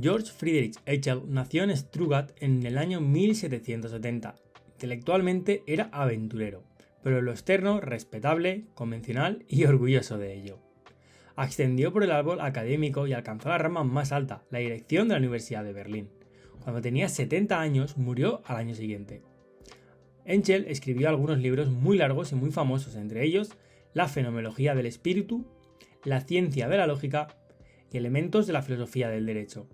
Georg Friedrich Hegel nació en Stuttgart en el año 1770. Intelectualmente era aventurero, pero en lo externo respetable, convencional y orgulloso de ello. Ascendió por el árbol académico y alcanzó la rama más alta, la dirección de la Universidad de Berlín. Cuando tenía 70 años murió al año siguiente. Hegel escribió algunos libros muy largos y muy famosos, entre ellos La fenomenología del espíritu, La ciencia de la lógica y Elementos de la filosofía del derecho.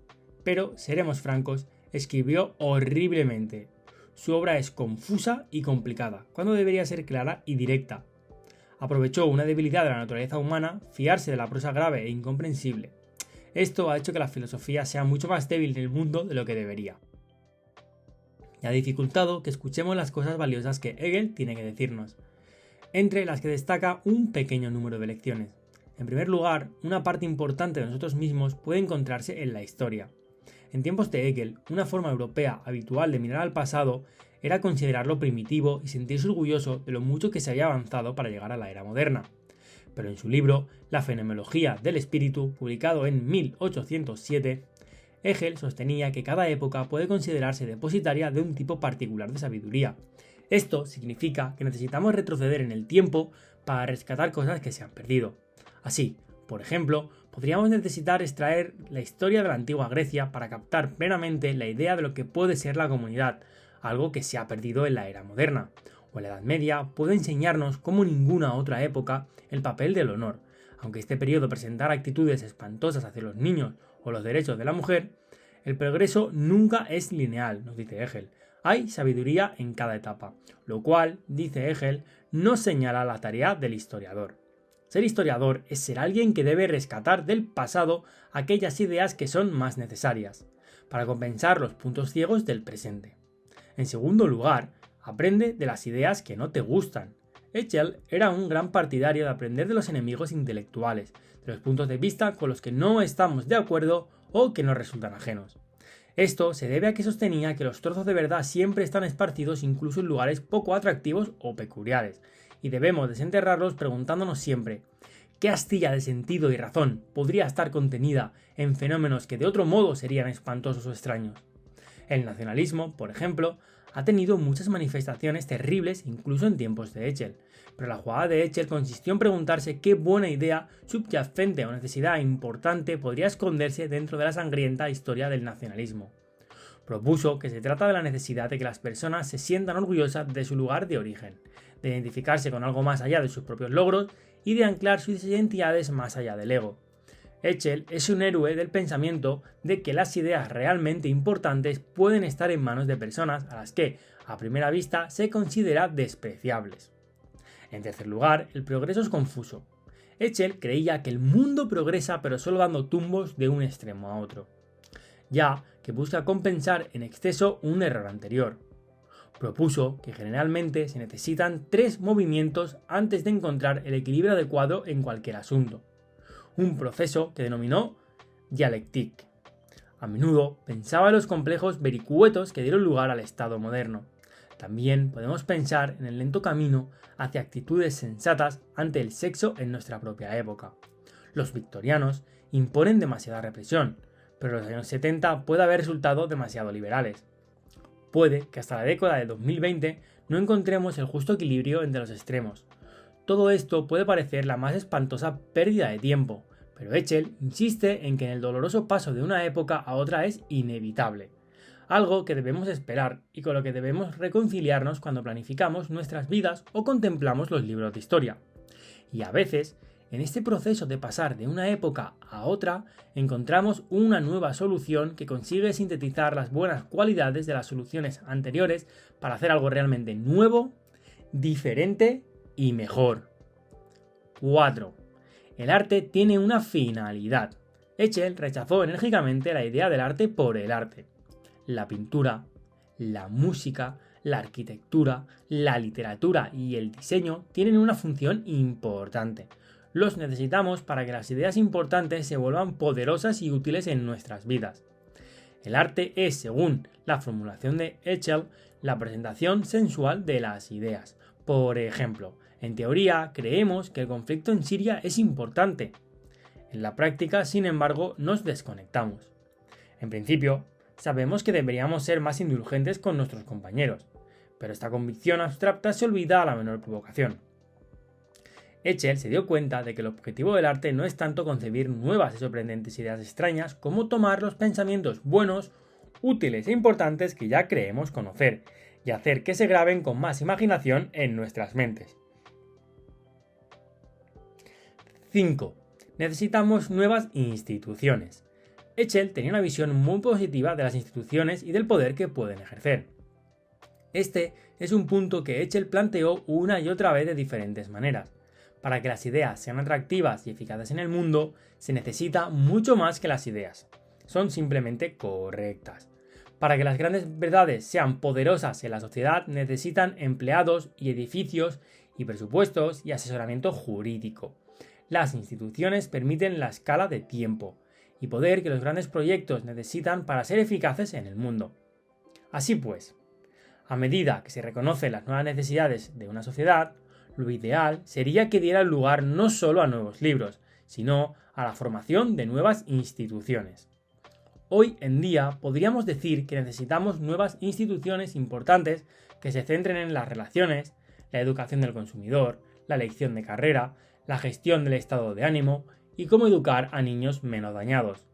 Pero, seremos francos, escribió horriblemente. Su obra es confusa y complicada, cuando debería ser clara y directa. Aprovechó una debilidad de la naturaleza humana, fiarse de la prosa grave e incomprensible. Esto ha hecho que la filosofía sea mucho más débil en el mundo de lo que debería. Y ha dificultado que escuchemos las cosas valiosas que Hegel tiene que decirnos, entre las que destaca un pequeño número de lecciones. En primer lugar, una parte importante de nosotros mismos puede encontrarse en la historia. En tiempos de Hegel, una forma europea habitual de mirar al pasado era considerarlo primitivo y sentirse orgulloso de lo mucho que se había avanzado para llegar a la era moderna. Pero en su libro, La fenomenología del espíritu, publicado en 1807, Hegel sostenía que cada época puede considerarse depositaria de un tipo particular de sabiduría. Esto significa que necesitamos retroceder en el tiempo para rescatar cosas que se han perdido. Así, por ejemplo, podríamos necesitar extraer la historia de la antigua Grecia para captar plenamente la idea de lo que puede ser la comunidad, algo que se ha perdido en la era moderna. O en la Edad Media puede enseñarnos, como ninguna otra época, el papel del honor. Aunque este periodo presentara actitudes espantosas hacia los niños o los derechos de la mujer, el progreso nunca es lineal, nos dice Hegel. Hay sabiduría en cada etapa, lo cual, dice Hegel, no señala la tarea del historiador. Ser historiador es ser alguien que debe rescatar del pasado aquellas ideas que son más necesarias, para compensar los puntos ciegos del presente. En segundo lugar, aprende de las ideas que no te gustan. Hegel era un gran partidario de aprender de los enemigos intelectuales, de los puntos de vista con los que no estamos de acuerdo o que nos resultan ajenos. Esto se debe a que sostenía que los trozos de verdad siempre están esparcidos incluso en lugares poco atractivos o peculiares, y debemos desenterrarlos preguntándonos siempre, ¿qué astilla de sentido y razón podría estar contenida en fenómenos que de otro modo serían espantosos o extraños? El nacionalismo, por ejemplo, ha tenido muchas manifestaciones terribles incluso en tiempos de Hegel, pero la jugada de Hegel consistió en preguntarse qué buena idea subyacente o necesidad importante podría esconderse dentro de la sangrienta historia del nacionalismo. Propuso que se trata de la necesidad de que las personas se sientan orgullosas de su lugar de origen, de identificarse con algo más allá de sus propios logros y de anclar sus identidades más allá del ego. Hegel es un héroe del pensamiento de que las ideas realmente importantes pueden estar en manos de personas a las que, a primera vista, se considera despreciables. En tercer lugar, el progreso es confuso. Hegel creía que el mundo progresa pero solo dando tumbos de un extremo a otro, ya que busca compensar en exceso un error anterior. Propuso que generalmente se necesitan 3 movimientos antes de encontrar el equilibrio adecuado en cualquier asunto. Un proceso que denominó dialéctica. A menudo pensaba en los complejos vericuetos que dieron lugar al Estado moderno. También podemos pensar en el lento camino hacia actitudes sensatas ante el sexo en nuestra propia época. Los victorianos imponen demasiada represión, pero los años 70 puede haber resultado demasiado liberales. Puede que hasta la década de 2020 no encontremos el justo equilibrio entre los extremos. Todo esto puede parecer la más espantosa pérdida de tiempo, pero Hegel insiste en que en el doloroso paso de una época a otra es inevitable, algo que debemos esperar y con lo que debemos reconciliarnos cuando planificamos nuestras vidas o contemplamos los libros de historia. Y a veces, en este proceso de pasar de una época a otra, encontramos una nueva solución que consigue sintetizar las buenas cualidades de las soluciones anteriores para hacer algo realmente nuevo, diferente y mejor. 4. El arte tiene una finalidad. Hegel rechazó enérgicamente la idea del arte por el arte. La pintura, la música, la arquitectura, la literatura y el diseño tienen una función importante. Los necesitamos para que las ideas importantes se vuelvan poderosas y útiles en nuestras vidas. El arte es, según la formulación de Hegel, la presentación sensual de las ideas. Por ejemplo, en teoría creemos que el conflicto en Siria es importante. En la práctica, sin embargo, nos desconectamos. En principio, sabemos que deberíamos ser más indulgentes con nuestros compañeros, pero esta convicción abstracta se olvida a la menor provocación. Echel se dio cuenta de que el objetivo del arte no es tanto concebir nuevas y sorprendentes ideas extrañas como tomar los pensamientos buenos, útiles e importantes que ya creemos conocer y hacer que se graben con más imaginación en nuestras mentes. 5. Necesitamos nuevas instituciones. Echel tenía una visión muy positiva de las instituciones y del poder que pueden ejercer. Este es un punto que Echel planteó una y otra vez de diferentes maneras. Para que las ideas sean atractivas y eficaces en el mundo, se necesita mucho más que las ideas. Son simplemente correctas. Para que las grandes verdades sean poderosas en la sociedad, necesitan empleados y edificios y presupuestos y asesoramiento jurídico. Las instituciones permiten la escala de tiempo y poder que los grandes proyectos necesitan para ser eficaces en el mundo. Así pues, a medida que se reconocen las nuevas necesidades de una sociedad, lo ideal sería que diera lugar no solo a nuevos libros, sino a la formación de nuevas instituciones. Hoy en día podríamos decir que necesitamos nuevas instituciones importantes que se centren en las relaciones, la educación del consumidor, la elección de carrera, la gestión del estado de ánimo y cómo educar a niños menos dañados.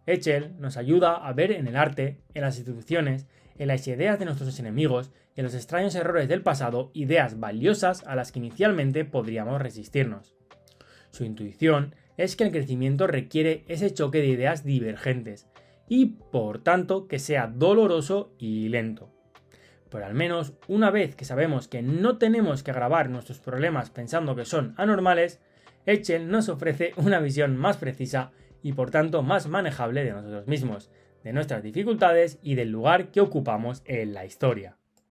Echel nos ayuda a ver en el arte, en las instituciones, en las ideas de nuestros enemigos y en los extraños errores del pasado ideas valiosas a las que inicialmente podríamos resistirnos. Su intuición es que el crecimiento requiere ese choque de ideas divergentes y, por tanto, que sea doloroso y lento. Pero al menos una vez que sabemos que no tenemos que agravar nuestros problemas pensando que son anormales, Echel nos ofrece una visión más precisa y por tanto más manejable de nosotros mismos, de nuestras dificultades y del lugar que ocupamos en la historia.